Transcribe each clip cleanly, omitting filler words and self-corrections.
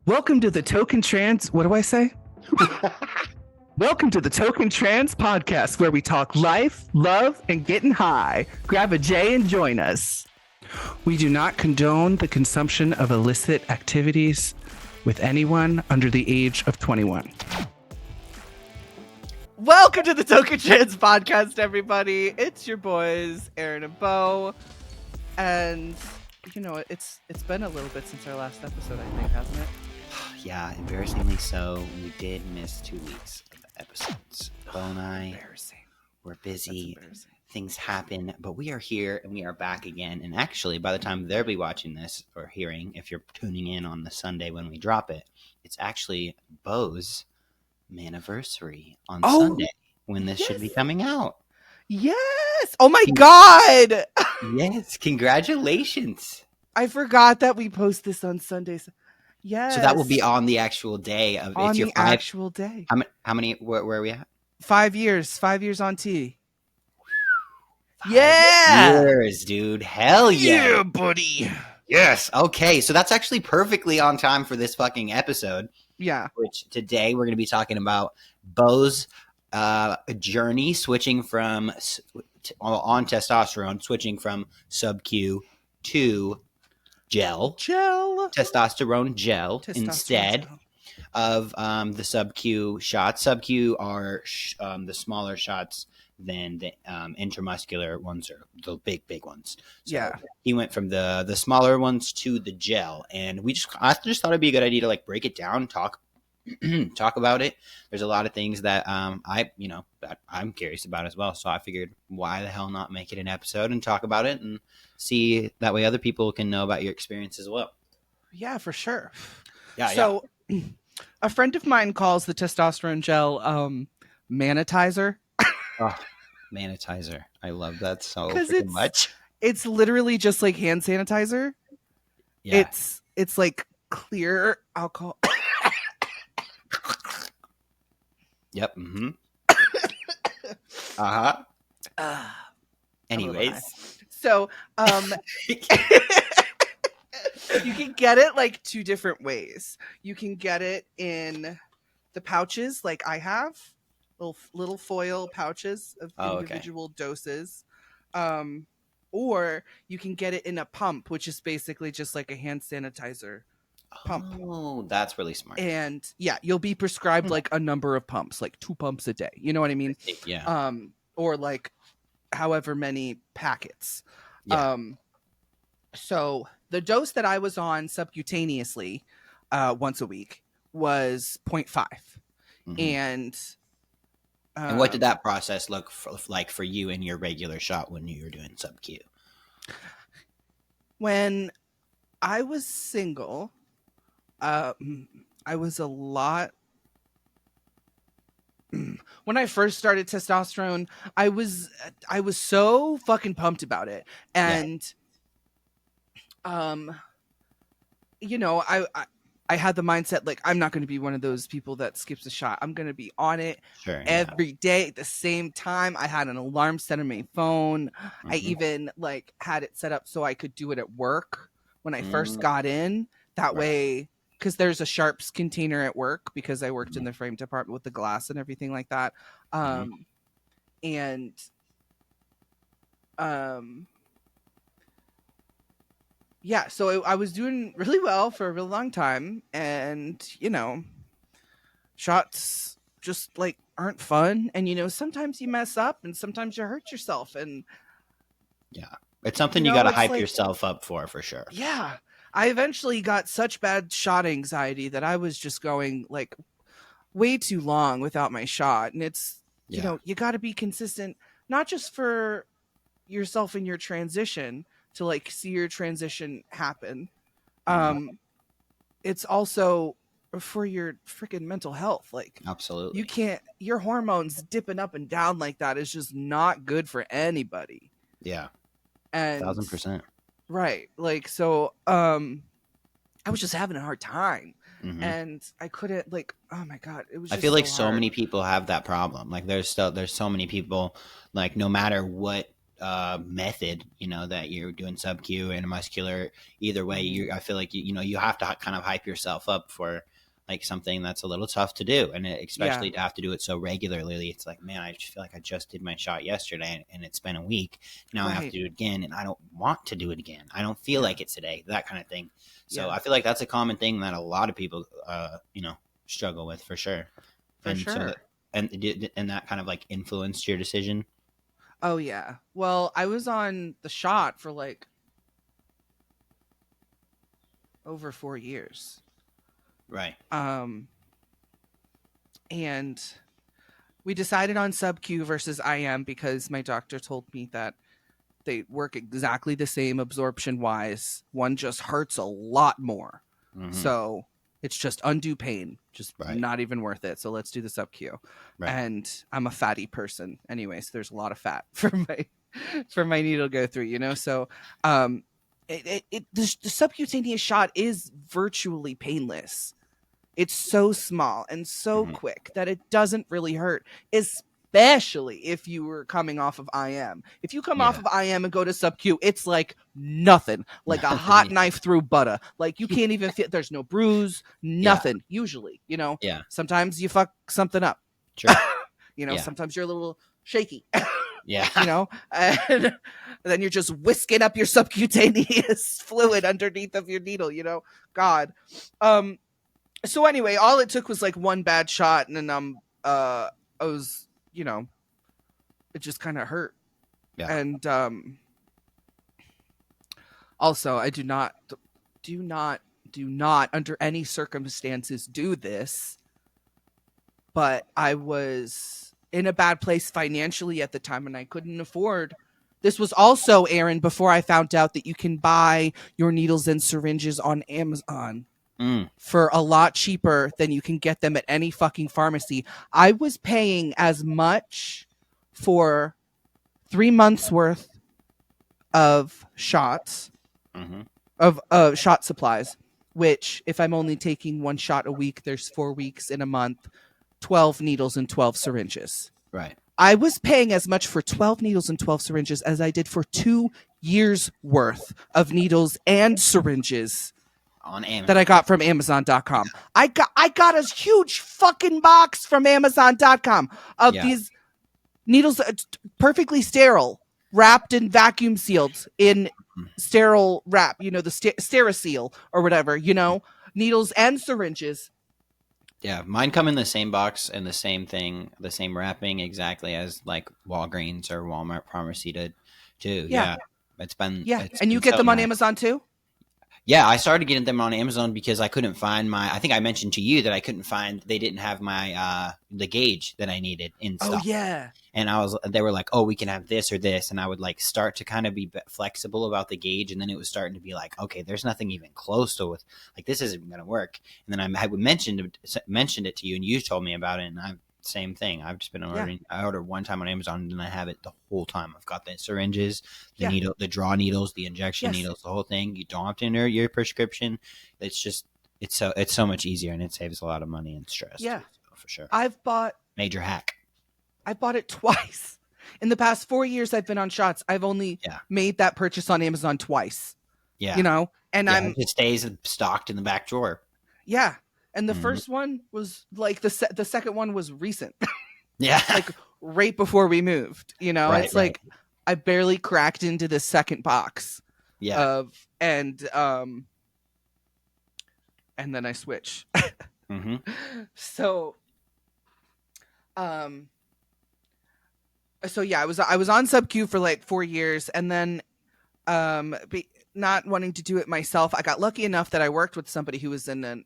Welcome to the Toke&Trans. What do I say? Welcome to the Toke&Trans podcast, where we talk life, love, and getting high. Grab a J and join us. We do not condone the consumption of illicit activities with anyone under the age of 21. Welcome to the Toke&Trans podcast, everybody. It's your boys, Aaron and Beau. And, you know, it's been a little bit since our last episode, I think, hasn't it? Yeah, embarrassingly so. We did miss 2 weeks of episodes. Beau and I were busy. Things happen, but we are here and we are back again. And actually, by the time they'll be watching this or hearing, if you're tuning in on the Sunday when we drop it, it's actually Beau's manniversary on Sunday when this should be coming out. Yes! Oh my God! Yes, congratulations. I forgot that we post this on Sundays. Yes. So that will be on the actual day of on it's your the five, actual day. How many? Where are we at? 5 years. 5 years on T. 5 Yeah, years, dude. Hell yeah, buddy. Yes. Okay. So that's actually perfectly on time for this fucking episode. Yeah. Which today we're going to be talking about Beau's journey switching from on testosterone, switching from sub-Q to gel testosterone gel instead of the sub-Q shots. Sub-Q are the smaller shots than the intramuscular ones, are the big ones. So Yeah. he went from the smaller ones to the gel, and I just thought it'd be a good idea to like break it down, talk about it. There's a lot of things that that I'm curious about as well. So I figured, why the hell not make it an episode and talk about it and see that way other people can know about your experience as well. Yeah, for sure. Yeah. So a friend of mine calls the testosterone gel manitizer. Oh, manitizer. I love that so 'Cause freaking much. It's literally just like hand sanitizer. Yeah. It's like clear alcohol. Yep. Mm-hmm. Uh-huh. Anyways. So you can get it like 2 different ways. You can get it in the pouches like I have, little foil pouches of individual doses. Or you can get it in a pump, which is basically just like a hand sanitizer pump. Oh, that's really smart. And yeah, you'll be prescribed like a number of pumps, like 2 pumps a day. You know what I mean? Yeah. Or like however many packets. Yeah. So the dose that I was on subcutaneously once a week was 0.5. Mm-hmm. And what did that process look like for you in your regular shot when you were doing sub-Q? When I was single, I was a lot. When I first started testosterone, I was so fucking pumped about it, and you know, I had the mindset like, I'm not going to be one of those people that skips a shot. I'm going to be on it every day at the same time. I had an alarm set on my phone. Mm-hmm. I even like had it set up so I could do it at work when I first got in. That way, because there's a sharps container at work, because I worked in the frame department with the glass and everything like that. Yeah, so I was doing really well for a really long time, and you know, shots just like aren't fun, and you know, sometimes you mess up and sometimes you hurt yourself, and yeah, it's something you got to hype yourself up for sure. Yeah, I eventually got such bad shot anxiety that I was just going like way too long without my shot, and it's you know, you got to be consistent, not just for yourself in your transition to like see your transition happen. It's also for your freaking mental health. Like, absolutely, you can't, your hormones dipping up and down like that is just not good for anybody. Yeah. And 1000%. Right. Like, so, I was just having a hard time, and I couldn't like, oh my God, it was just I feel like so many people have that problem. Like there's so many people, like no matter what method, that you're doing sub-Q and muscular. Either way, I feel like you have to kind of hype yourself up for like something that's a little tough to do, and especially to have to do it so regularly. It's like, man, I just feel like I just did my shot yesterday, and it's been a week. Now I have to do it again, and I don't want to do it again. I don't feel like it today. That kind of thing. So I feel like that's a common thing that a lot of people, struggle with for sure. And that kind of like influenced your decision. Oh yeah. Well, I was on the shot for like over 4 years. Right. And we decided on sub-Q versus IM because my doctor told me that they work exactly the same absorption wise. One just hurts a lot more. Mm-hmm. So it's just undue pain, just not even worth it. So let's do the sub-Q. Right. And I'm a fatty person anyway, so there's a lot of fat for my needle to go through, So the subcutaneous shot is virtually painless. It's so small and so quick that it doesn't really hurt, especially if you were coming off of IM. If you come off of IM and go to sub-Q, it's like nothing, like a hot knife through butter. Like you can't even feel, there's no bruise, nothing, usually, Yeah. Sometimes you fuck something up. Sure. Sometimes you're a little shaky. Yeah. And then you're just whisking up your subcutaneous fluid underneath of your needle, God. So anyway, all it took was like one bad shot, and then I was, it just kind of hurt. Yeah. And also, I do not under any circumstances do this. But I was in a bad place financially at the time, and I couldn't afford. This was also, Aaron, before I found out that you can buy your needles and syringes on Amazon. For a lot cheaper than you can get them at any fucking pharmacy. I was paying as much for 3 months worth of shots, of shot supplies, which if I'm only taking one shot a week, there's 4 weeks in a month, 12 needles and 12 syringes. Right. I was paying as much for 12 needles and 12 syringes as I did for 2 years worth of needles and syringes on Amazon that I got from Amazon.com. I got a huge fucking box from Amazon.com of these needles, perfectly sterile, wrapped and vacuum sealed in sterile wrap, the Steriseal or whatever, needles and syringes. Yeah, mine come in the same box and the same thing, the same wrapping exactly as like Walgreens or Walmart pharmacy did too. Yeah. It's been and you get them on Amazon too? Yeah, I started getting them on Amazon because I couldn't find I think I mentioned to you that I couldn't find, they didn't have my, the gauge that I needed in stock. Oh, yeah. And they were like, oh, we can have this or this. And I would like start to kind of be flexible about the gauge. And then it was starting to be like, okay, there's nothing even close to it. Like, this isn't going to work. And then I mentioned it to you, and you told me about it. And same thing. I've just been ordering. I ordered one time on Amazon, and then I have it the whole time. I've got the syringes, the needle, the draw needles, the injection needles, the whole thing. You don't have to enter your prescription. It's just it's so much easier, and it saves a lot of money and stress. Yeah, for sure. Major hack. I bought it twice in the past 4 years. I've been on shots. I've only made that purchase on Amazon twice. Yeah, and it stays stocked in the back drawer. Yeah. And the first one was like the second one was recent. Yeah. Like right before we moved, Right, it's like I barely cracked into the second box. Yeah. And then I switch. So yeah, I was on sub-Q for like 4 years, and then not wanting to do it myself, I got lucky enough that I worked with somebody who was in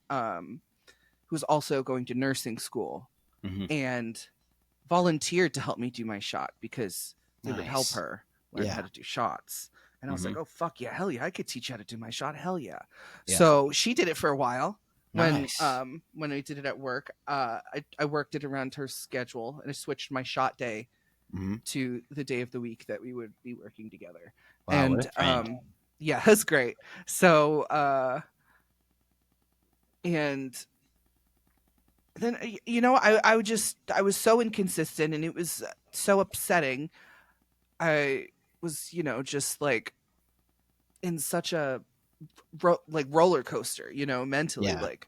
who was also going to nursing school and volunteered to help me do my shot because it would help her learn how to do shots. And I was like, oh, fuck yeah, hell yeah, I could teach you how to do my shot, hell yeah. So she did it for a while. When I did it at work, I worked it around her schedule, and I switched my shot day to the day of the week that we would be working together. Wow, And yeah, that's great. So and then I was so inconsistent, and it was so upsetting. I was, you know, just like in such a like roller coaster, you know, mentally, like,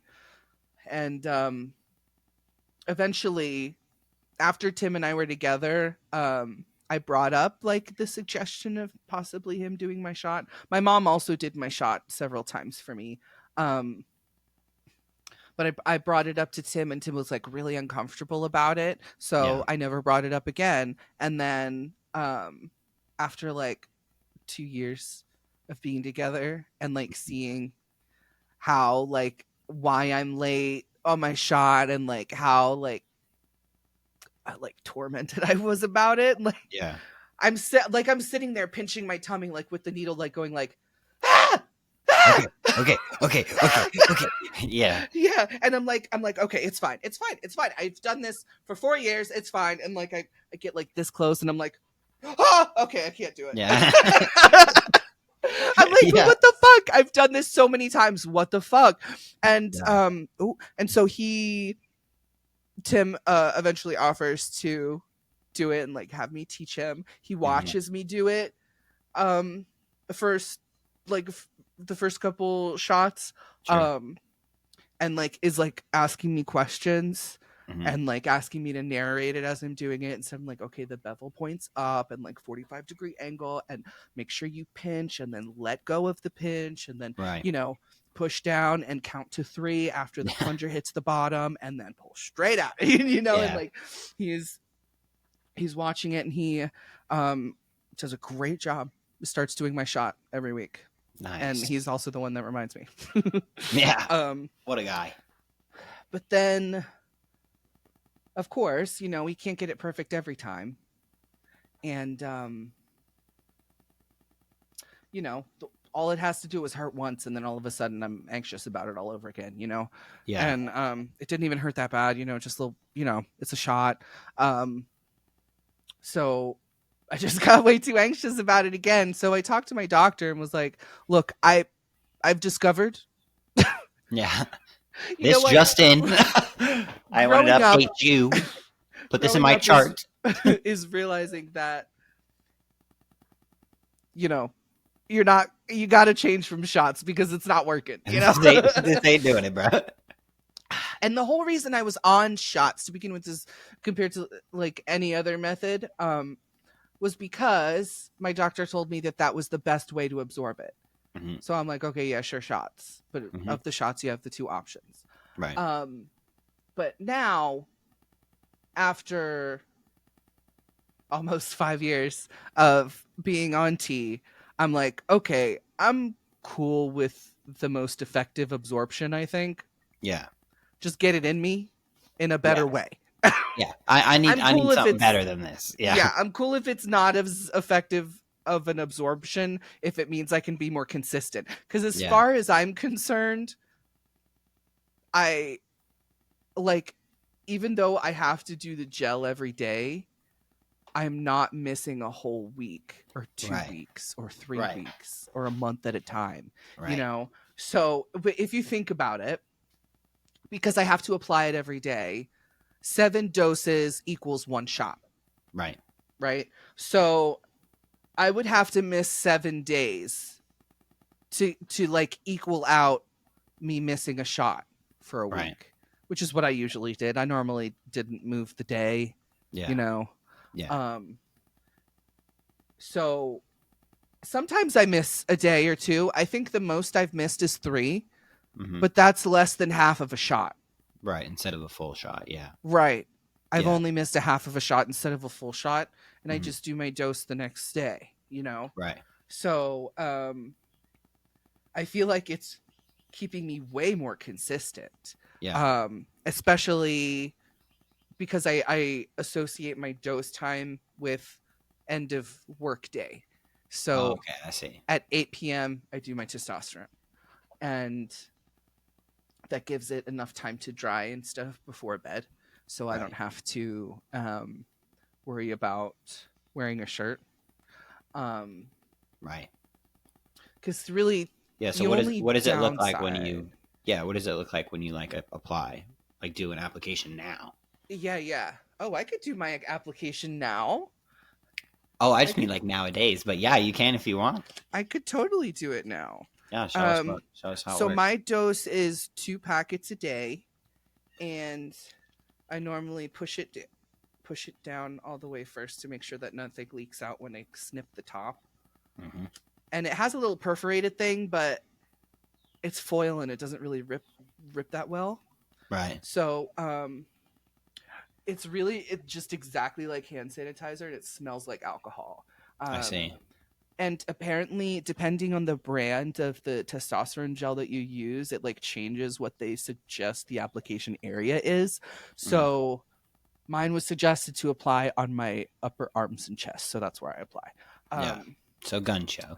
and eventually after Tim and I were together, I brought up like the suggestion of possibly him doing my shot. My mom also did my shot several times for me. But I brought it up to Tim, and Tim was like really uncomfortable about it. So I never brought it up again. And then after like 2 years of being together and like seeing how like why I'm late on my shot and like how like tormented I was about it. Like I'm sitting there pinching my tummy like with the needle like going like ah! Okay. Yeah. And I'm like, okay, it's fine. I've done this for 4 years. It's fine. And like, I get like this close and I'm like, oh, okay, I can't do it. Yeah. I'm like, what the fuck? I've done this so many times. What the fuck? And, and so Tim eventually offers to do it and like have me teach him. He watches me do it. The first couple shots, and like is like asking me questions and like asking me to narrate it as I'm doing it. And so I'm like, okay, the bevel points up and like 45-degree angle, and make sure you pinch and then let go of the pinch, and then you know, push down and count to 3 after the plunger hits the bottom, and then pull straight out. You know, and like he's watching it, and he does a great job. Starts doing my shot every week. Nice. And he's also the one that reminds me. What a guy. But then, of course, you know, we can't get it perfect every time. And, you know, all it has to do is hurt once, and then all of a sudden I'm anxious about it all over again, you know? Yeah. And it didn't even hurt that bad, you know, just a little, you know, it's a shot. So I just got way too anxious about it again. So I talked to my doctor and was like, look, I've discovered. This just in. I wanted to update you. Put this in my chart. Is realizing that, you know, you got to change from shots because it's not working. You know, this ain't doing it, bro. And the whole reason I was on shots to begin with is compared to like any other method, was because my doctor told me that was the best way to absorb it. So I'm like, okay, yeah, sure, shots. But of the shots, you have the 2 options. Right. But now, after almost 5 years of being on T, I'm like, okay, I'm cool with the most effective absorption, I think. Yeah. Just get it in me in a better way. I need something better than this. Yeah, I'm cool if it's not as effective of an absorption, if it means I can be more consistent. Because as far as I'm concerned, I like, even though I have to do the gel every day, I'm not missing a whole week or 2 weeks or 3 weeks or a month at a time. You know, so but if you think about it, because I have to apply it every day, 7 doses equals 1 shot. Right. So I would have to miss 7 days to like equal out me missing a shot for a week, which is what I usually did. I normally didn't move the day, you know? So sometimes I miss a day or 2. I think the most I've missed is 3, but that's less than half of a shot. Right. Instead of a full shot. Yeah. Right. I've only missed a half of a shot instead of a full shot, and I just do my dose the next day, you know? Right. So I feel like it's keeping me way more consistent. Yeah. Especially because I associate my dose time with end of work day. So okay, I see. At 8 p.m. I do my testosterone, and that gives it enough time to dry and stuff before bed, so I don't have to worry about wearing a shirt. Right. Because really, so what does it look like when you? Yeah, what does it look like when you like apply, like do an application now? Yeah. Oh, I could do my application now. Oh, I just mean like nowadays, but yeah, you can if you want. I could totally do it now. Yeah, show us how it So works. my dose is 2 packets a day, and I normally push it down all the way first to make sure that nothing leaks out when I snip the top. Mm-hmm. And it has a little perforated thing, but it's foil and it doesn't really rip that well. Right. So it's just exactly like hand sanitizer, and it smells like alcohol. I see. And apparently, depending on the brand of the testosterone gel that you use, it like changes what they suggest the application area is. So mine was suggested to apply on my upper arms and chest, so that's where I apply. Yeah. So gun show.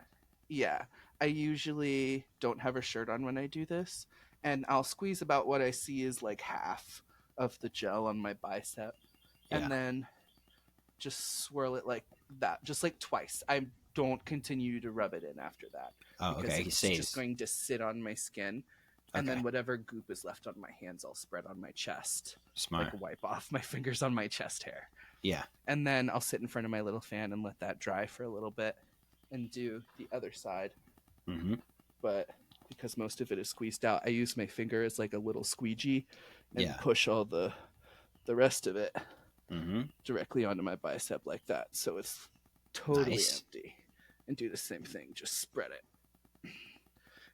Yeah. I usually don't have a shirt on when I do this, and I'll squeeze about what I see is like half of the gel on my bicep, and then just swirl it like that, just like twice. I don't continue to rub it in after that. Oh, okay. It's just going to sit on my skin, and then whatever goop is left on my hands, I'll spread on my chest. Smart. Like wipe off my fingers on my chest hair. Yeah. And then I'll sit in front of my little fan and let that dry for a little bit, and do the other side. Mm-hmm. But because most of it is squeezed out, I use my finger as like a little squeegee and push all the rest of it directly onto my bicep like that. So it's totally empty. And do the same thing. Just spread it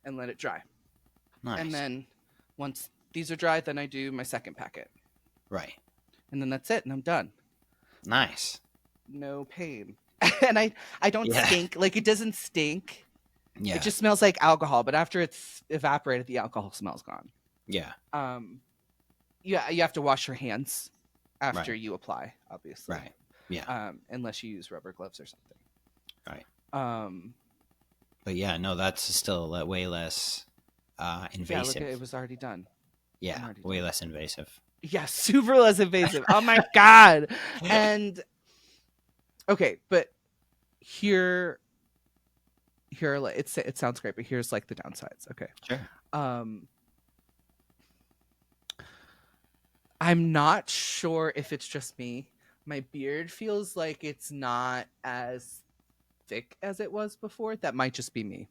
and let it dry. Nice. And then once these are dry, then I do my second packet. Right. And then that's it, and I'm done. Nice. No pain. And I don't stink. Like, it doesn't stink. Yeah. It just smells like alcohol, but after it's evaporated, the alcohol smell's gone. Yeah. Yeah, you have to wash your hands after you apply, obviously. Right. Yeah. Unless you use rubber gloves or something. Right. But yeah, no, that's still way less invasive. Yeah, look, it was already done. Yeah, way less invasive. Yeah, super less invasive. Oh my God. And okay, but here it sounds great, but here's like the downsides. Okay. Sure. I'm not sure if it's just me. My beard feels like it's not as thick as it was before. That might just be me.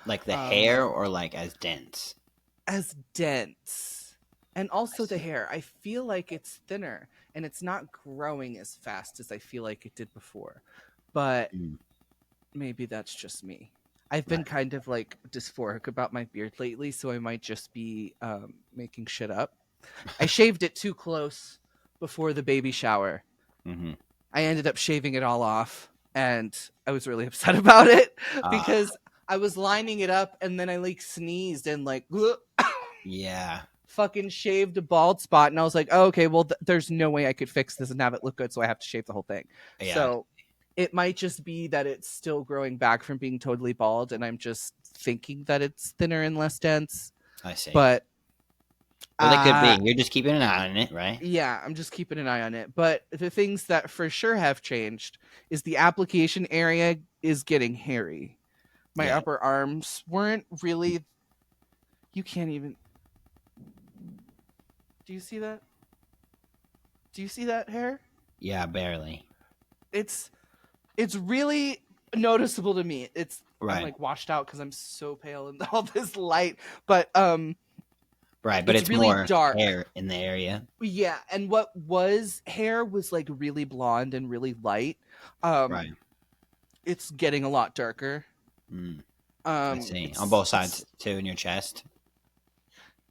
Like the hair, or like as dense? As dense. And also the hair. I feel like it's thinner and it's not growing as fast as I feel like it did before. But maybe that's just me. I've been kind of like dysphoric about my beard lately, so I might just be making shit up. I shaved it too close before the baby shower. I ended up shaving it all off, and I was really upset about it because I was lining it up, and then I like sneezed and like fucking shaved a bald spot, and I was like, oh, okay, well there's no way I could fix this and have it look good, so I have to shave the whole thing. So it might just be that it's still growing back from being totally bald, and I'm just thinking that it's thinner and less dense. I see. But well, it could be. You're just keeping an eye on it, right? Yeah, I'm just keeping an eye on it. But the things that for sure have changed is the application area is getting hairy. My upper arms weren't really... You can't even... Do you see that? Do you see that hair? Yeah, barely. It's really noticeable to me. I'm like washed out because I'm so pale in all this light. But right, but it's really more dark hair in the area. Yeah, and what was hair was like really blonde and really light. Right. It's getting a lot darker. I see. On both sides too, in your chest.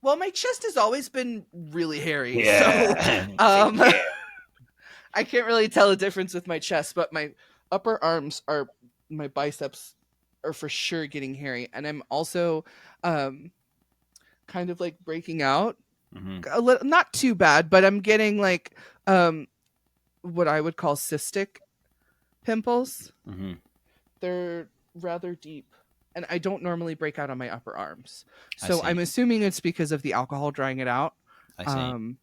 Well, my chest has always been really hairy. Yeah. So, I can't really tell a difference with my chest, but my upper arms my biceps are for sure getting hairy, and I'm also kind of like breaking out. A little, not too bad, but I'm getting like what I would call cystic pimples. They're rather deep, and I don't normally break out on my upper arms, so I'm assuming it's because of the alcohol drying it out. I see.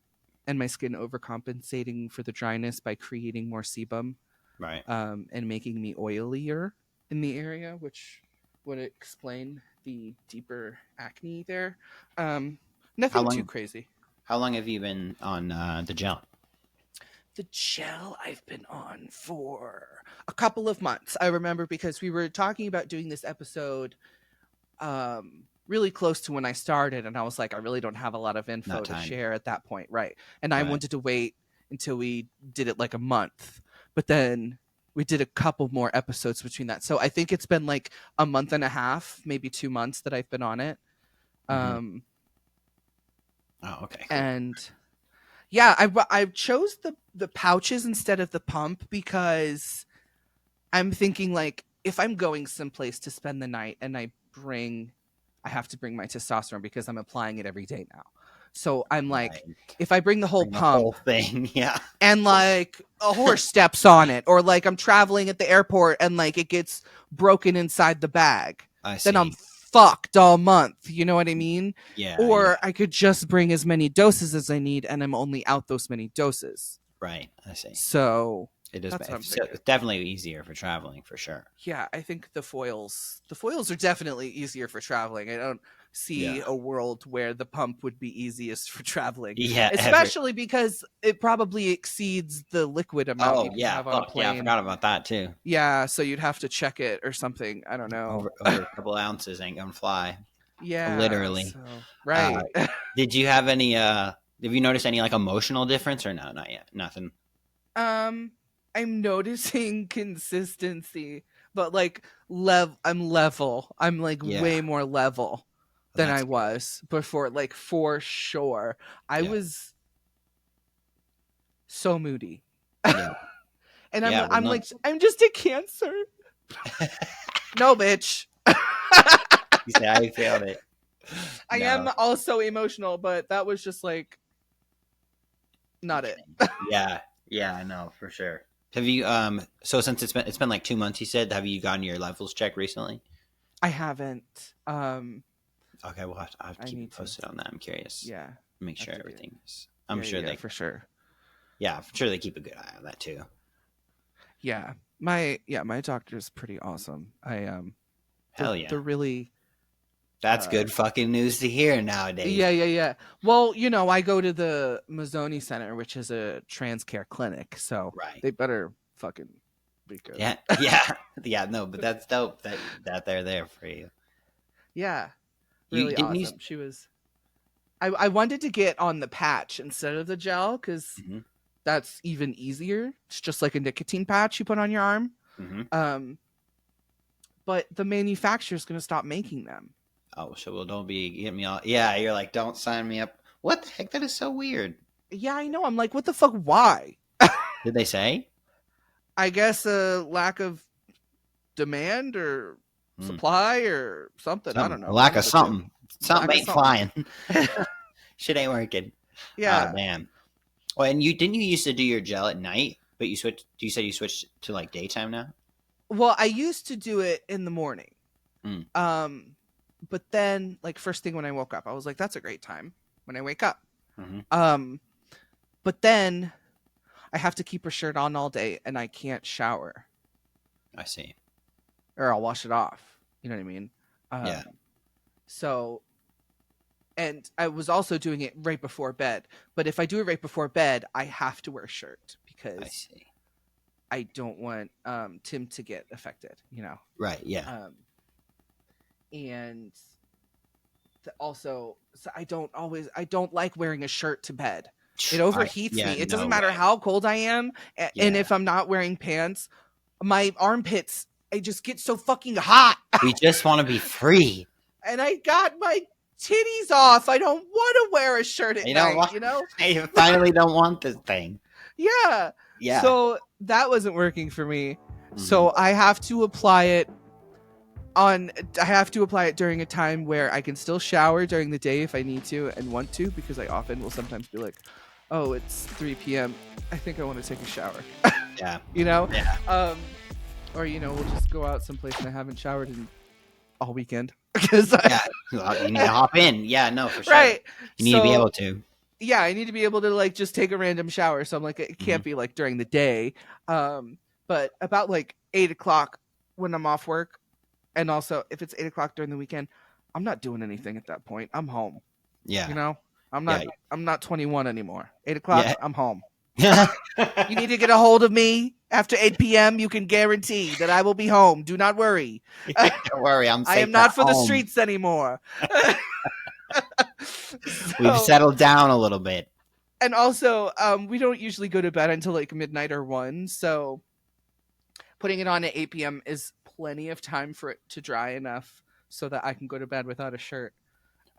And my skin overcompensating for the dryness by creating more sebum, right? And making me oilier in the area, which would explain the deeper acne there. Nothing too crazy. How long have you been on the gel? The gel I've been on for a couple of months. I remember because we were talking about doing this episode really close to when I started, and I was like, I really don't have a lot of info to share at that point, right? And I wanted to wait until we did it like a month, but then we did a couple more episodes between that. So I think it's been like a month and a half, maybe 2 months that I've been on it. Oh, okay. Cool. And yeah, I chose the pouches instead of the pump because I'm thinking like if I'm going someplace to spend the night and I have to bring my testosterone because I'm applying it every day now. So I'm like, if I bring the whole pump thing, yeah, and like a horse steps on it, or like I'm traveling at the airport and like it gets broken inside the bag, then I'm fucked all month. You know what I mean? Yeah. Or I could just bring as many doses as I need and I'm only out those many doses. Right. I see. So it is it's definitely easier for traveling for sure. Yeah, I think the foils are definitely easier for traveling. I don't see a world where the pump would be easiest for traveling. Yeah, especially because it probably exceeds the liquid amount you can have on a plane. Yeah, I forgot about that too. Yeah, so you'd have to check it or something. I don't know. Over a couple ounces ain't gonna fly. Yeah, literally. So, right. Did you have any? Have you noticed any like emotional difference or no? Not yet. Nothing. I'm noticing consistency, but like I'm level. I'm like way more level than I was before, like for sure. I was so moody. Yeah. And I'm like, I'm just a Cancer. No, bitch. You say I failed it. I am also emotional, but that was just like not it. Yeah, I know for sure. Have you so since it's been like 2 months, you said, have you gotten your levels checked recently? I haven't. Okay, well I have to keep you posted on that. I'm curious. Yeah. Make sure everything is. I'm sure they for sure. Yeah, for sure they keep a good eye on that too. Yeah. My doctor's pretty awesome. Hell yeah. They're really That's good fucking news to hear nowadays. Yeah. Well, you know, I go to the Mazzoni Center, which is a trans care clinic, so they better fucking be good. Yeah. No, but that's dope that they're there for you. Yeah, really awesome. She was. I wanted to get on the patch instead of the gel because that's even easier. It's just like a nicotine patch you put on your arm. But the manufacturer's going to stop making them. Oh, so well, don't be getting me all. Yeah, you're like, don't sign me up. What the heck? That is so weird. Yeah, I know. I'm like, what the fuck? Why? Did they say? I guess a lack of demand or supply or something. I don't know. A lack of something. Something ain't flying. Shit ain't working. Yeah. Oh, man. Well, and didn't you used to do your gel at night, but you said you switched to like daytime now? Well, I used to do it in the morning. But then like first thing when I woke up, I was like, that's a great time when I wake up. But then I have to keep her shirt on all day and I can't shower. I see. Or I'll wash it off. You know what I mean? Yeah. So, and I was also doing it right before bed. But if I do it right before bed, I have to wear a shirt because I don't want Tim to get affected, you know? Right, yeah. And also, so I don't like wearing a shirt to bed. It overheats me. It doesn't matter how cold I am. And if I'm not wearing pants, my armpits, I just get so fucking hot. We just want to be free. And I got my titties off. I don't want to wear a shirt at night, you know? I finally don't want this thing. Yeah. So that wasn't working for me. So I have to apply it during a time where I can still shower during the day if I need to and want to, because I often will sometimes be like, oh, it's 3 p.m. I think I want to take a shower. Yeah. You know? Yeah. Or, you know, we'll just go out someplace and I haven't showered in all weekend. You need to hop in. Yeah, no, for sure. Right. You need to be able to. Yeah, I need to be able to like just take a random shower. So I'm like, it can't be like during the day. But about like 8 o'clock when I'm off work, and also if it's 8 o'clock during the weekend, I'm not doing anything at that point. I'm home. Yeah. You know, I'm not 21 anymore. 8 o'clock, I'm home. You need to get a hold of me after 8 p.m. You can guarantee that I will be home. Do not worry. Don't worry, I'm safe. I am not for the home. streets anymore. We've settled down a little bit. And also, we don't usually go to bed until like midnight or 1. So putting it on at 8 p.m. is plenty of time for it to dry enough so that I can go to bed without a shirt.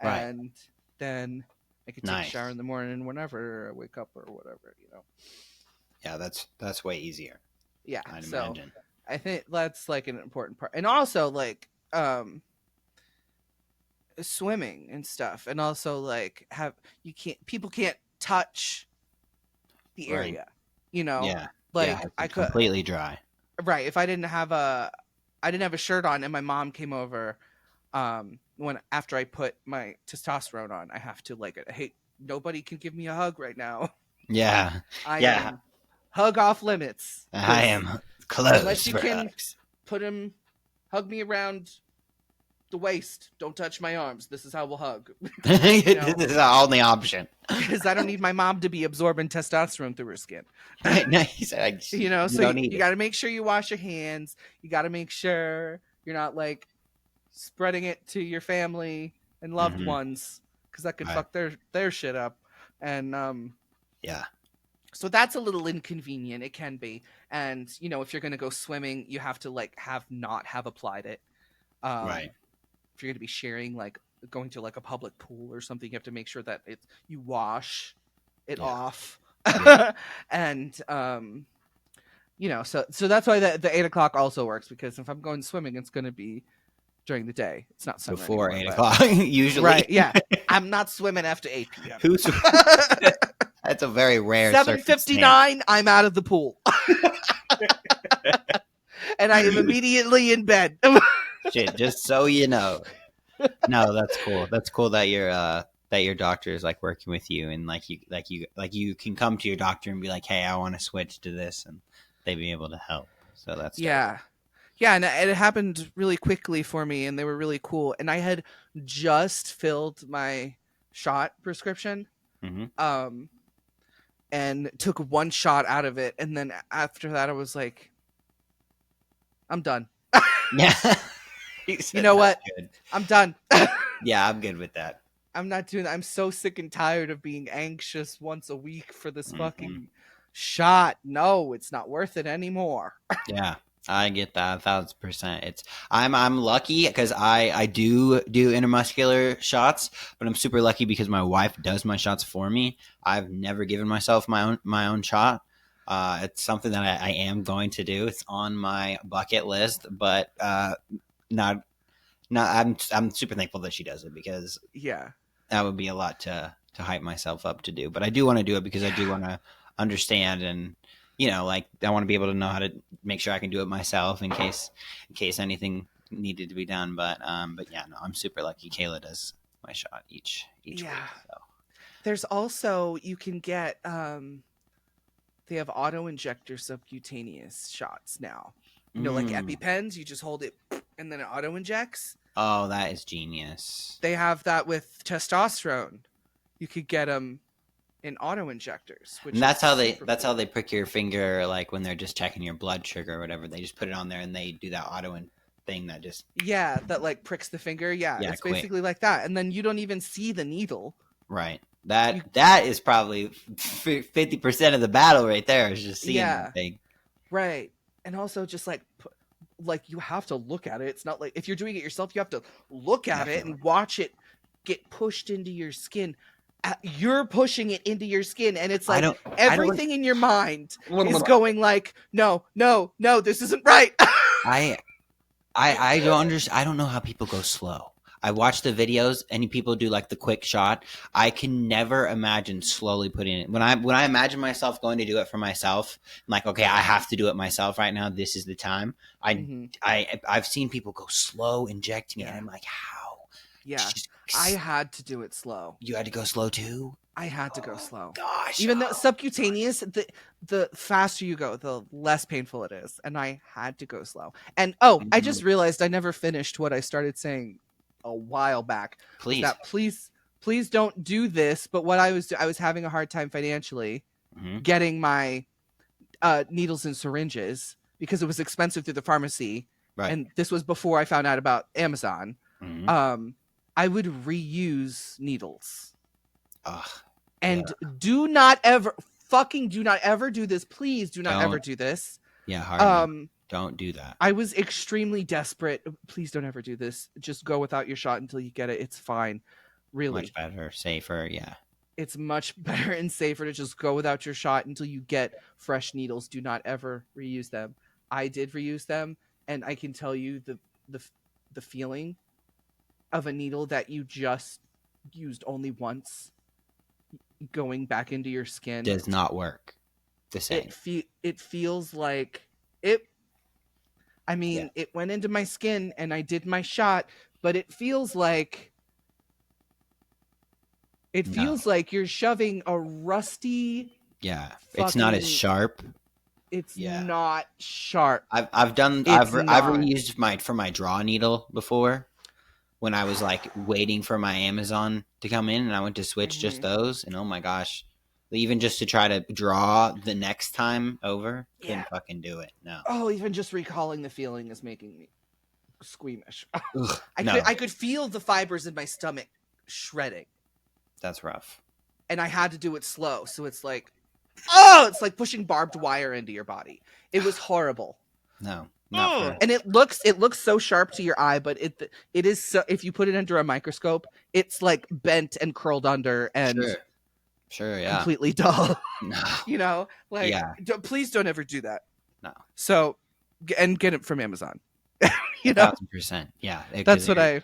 Right. And then I can take a shower in the morning whenever I wake up or whatever, you know. Yeah, that's way easier. Yeah. I'd so imagine. I think that's like an important part. And also like swimming and stuff. And also like people can't touch the area. Right. You know? Yeah. Like I could completely dry. Right. If I didn't have a shirt on and my mom came over, after I put my testosterone on, I have to like, hey, nobody can give me a hug right now. Yeah. I am hug off limits. I am close. Unless you can hug me around the waist. Don't touch my arms. This is how we'll hug. This is the only option. Because I don't need my mom to be absorbing testosterone through her skin. Nice. You know, so you got to make sure you wash your hands. You got to make sure you're not like spreading it to your family and loved ones, because that could fuck their shit up. And yeah. So that's a little inconvenient. It can be. And, you know, if you're going to go swimming, you have to like not have applied it. Right. If you're going to be sharing, like going to like a public pool or something, you have to make sure that you wash it off. Yeah. And, you know, so that's why the 8 o'clock also works, because if I'm going swimming, it's going to be during the day. It's not summer before anymore, 8 o'clock usually. Right. Yeah. I'm not swimming after 8 p.m. That's a very rare 7:59, I'm out of the pool. And I am immediately in bed. Shit, just so you know. No, that's cool. That's cool that your doctor is like working with you, and like you can come to your doctor and be like, hey, I want to switch to this, and they'd be able to help. So that's yeah. Yeah, and it happened really quickly for me, and they were really cool. And I had just filled my shot prescription, and took one shot out of it, and then after that, I was like, I'm done. Yeah. You know what? Good. I'm done. Yeah, I'm good with that. I'm not doing that. I'm so sick and tired of being anxious once a week for this fucking shot. No, it's not worth it anymore. Yeah, I get that 1,000%. I'm lucky because I do intramuscular shots, but I'm super lucky because my wife does my shots for me. I've never given myself my own shot. It's something that I am going to do. It's on my bucket list, but not. I'm super thankful that she does it, because that would be a lot to hype myself up to do. But I do want to do it because I do want to understand, and you know, like I want to be able to know how to make sure I can do it myself in case anything needed to be done. But yeah, no, I'm super lucky. Kayla does my shot each week. So. There's also, you can get they have auto injector subcutaneous shots now. You know, like EpiPens, you just hold it and then it auto injects. Oh, that is genius. They have that with testosterone. You could get them in auto injectors, which and that's how they prick your finger, like when they're just checking your blood sugar or whatever. They just put it on there and they do that auto thing that just that like pricks the finger. Yeah, it's basically like that, and then you don't even see the needle. Right. That is probably 50% of the battle right there, is just seeing the thing. Right. And also just like you have to look at it. It's not like if you're doing it yourself, you have to look at it and watch it get pushed into your skin. You're pushing it into your skin, and it's like everything in your mind is going like, no, this isn't right. I don't understand. I don't know how people go slow. I watch the videos, and people do like the quick shot. I can never imagine slowly putting it. When I imagine myself going to do it for myself, I'm like, okay, I have to do it myself right now. This is the time. I've seen people go slow injecting it, and I'm like, how? Yeah, I had to do it slow. You had to go slow too? I had to go slow. Gosh. Even the subcutaneous, the faster you go, the less painful it is. And I had to go slow. And I just realized I never finished what I started saying a while back. Please please don't do this. But what I was having a hard time financially, getting my needles and syringes because it was expensive through the pharmacy. Right. And this was before I found out about Amazon. I would reuse needles. Ugh, and do not ever do this. Please do not ever do this. Yeah, don't do that. I was extremely desperate. Please don't ever do this. Just go without your shot until you get it. It's fine. Really. Much better, safer, yeah. It's much better and safer to just go without your shot until you get fresh needles. Do not ever reuse them. I did reuse them, and I can tell you the feeling of a needle that you just used only once going back into your skin does not work the same. It feels like it. I mean, it went into my skin and I did my shot, but it feels like you're shoving a rusty. Yeah, it's not as sharp. It's not sharp. I've reused for my draw needle before when I was like waiting for my Amazon to come in, and I went to switch just those, and oh my gosh, even just to try to draw the next time over, couldn't fucking do it. No. Oh, even just recalling the feeling is making me squeamish. I could feel the fibers in my stomach shredding. That's rough. And I had to do it slow, so it's like, it's like pushing barbed wire into your body. It was horrible. No. And it looks so sharp to your eye, but it is so, if you put it under a microscope, it's like bent and curled under and sure, yeah, completely dull. No. Please don't ever do that. No. So, and get it from Amazon. 1,000%. Yeah, that's what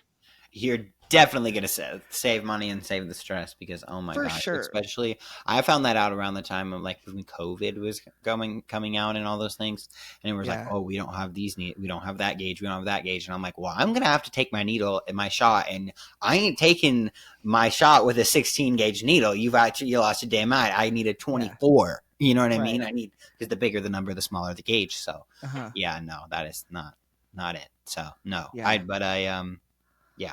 you're definitely gonna save money and save the stress, because oh my gosh, sure. Especially I found that out around the time of like when COVID was coming out and all those things, and it was like, oh, we don't have we don't have that gauge, and I'm like, well, I'm gonna have to take my needle and my shot, and I ain't taking my shot with a 16 gauge needle. You lost a damn eye. I need a 24. You know what I mean? I need, because the bigger the number, the smaller the gauge. So no, that is not it. So no,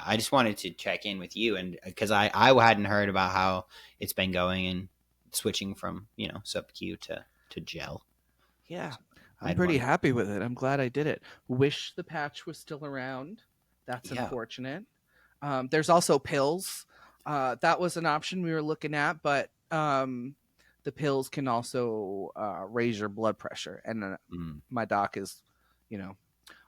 I just wanted to check in with you, and because I hadn't heard about how it's been going and switching from sub-Q to gel. Yeah, so I'm pretty happy with it. I'm glad I did it. Wish the patch was still around. That's unfortunate. There's also pills. That was an option we were looking at, but the pills can also raise your blood pressure, and my doc is,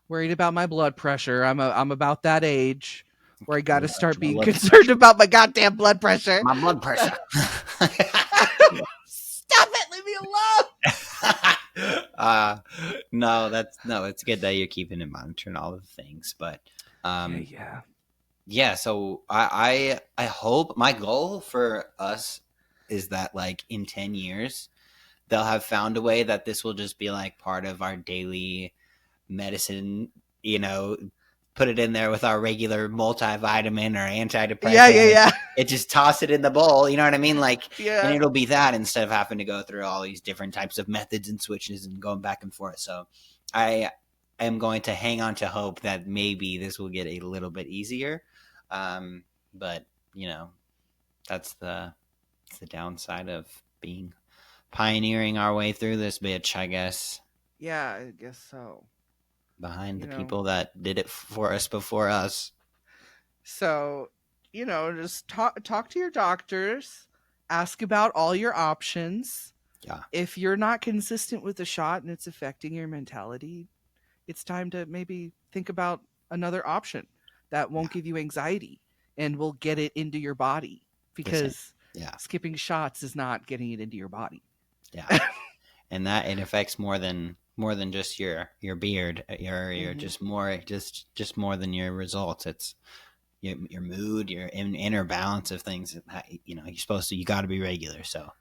worried about my blood pressure. I'm about that age where I got to start being concerned about my goddamn blood pressure. My blood pressure. Stop it! Leave me alone. No, it's good that you're keeping and monitoring all of the things, but So I hope, my goal for us is that like in 10 years they'll have found a way that this will just be like part of our daily medicine, put it in there with our regular multivitamin or antidepressant. It just toss it in the bowl, you know what I mean? And it'll be that, instead of having to go through all these different types of methods and switches and going back and forth. So I am going to hang on to hope that maybe this will get a little bit easier. But that's the downside of pioneering our way through this bitch, I guess. Yeah, I guess so. Behind the people that did it for us before us. So, just talk to your doctors, ask about all your options. Yeah. If you're not consistent with the shot and it's affecting your mentality, it's time to maybe think about another option that won't give you anxiety and will get it into your body, because skipping shots is not getting it into your body. Yeah. And that it affects more than just your beard, your just more than your results. It's your mood, your inner balance of things. You got to be regular. So,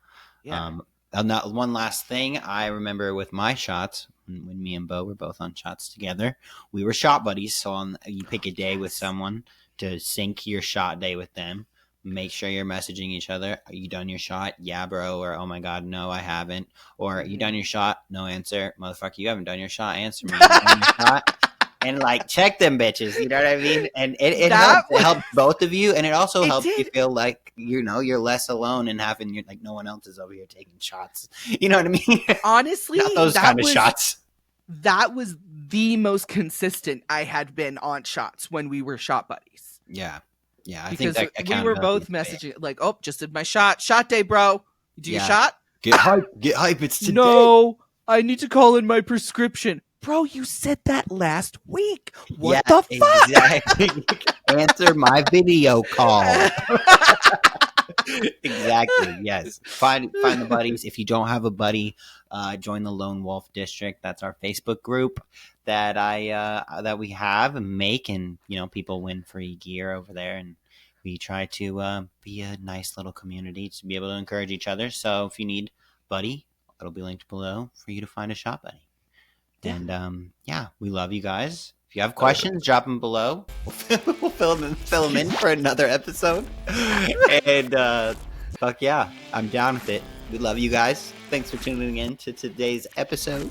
one last thing I remember with my shots, when me and Beau were both on shots together, we were shot buddies. So you pick a day with someone to sync your shot day with them. Make sure you're messaging each other. Are you done your shot? Yeah, bro. Or, oh my God, no, I haven't. Or, you done your shot? No answer. Motherfucker, you haven't done your shot. Answer me. You done your shot? and like check them bitches. You know what I mean? And it helps both of you, and it also helps you feel like you're less alone and having like no one else is over here taking shots. You know what I mean? Honestly, not those kind of shots. That was the most consistent I had been on shots when we were shot buddies. Yeah. I because think that we were both messaging like, "Oh, just did my shot day, bro. You do your shot? Get hype, it's today." No, I need to call in my prescription. Bro, you said that last week. What the fuck? Exactly. Answer my video call. Exactly. Yes. Find the buddies. If you don't have a buddy, join the Lone Wolf District. That's our Facebook group that we have and make, and people win free gear over there, and we try to be a nice little community to be able to encourage each other. So if you need a buddy, it'll be linked below for you to find a shop buddy. And we love you guys. If you have questions, drop them below. We'll fill them in for another episode. And fuck yeah, I'm down with it. We love you guys. Thanks for tuning in to today's episode.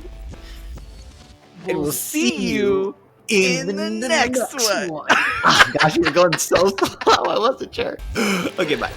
And we'll see you in the next one. Oh, gosh, you're going so slow. I wasn't sure. Okay, bye.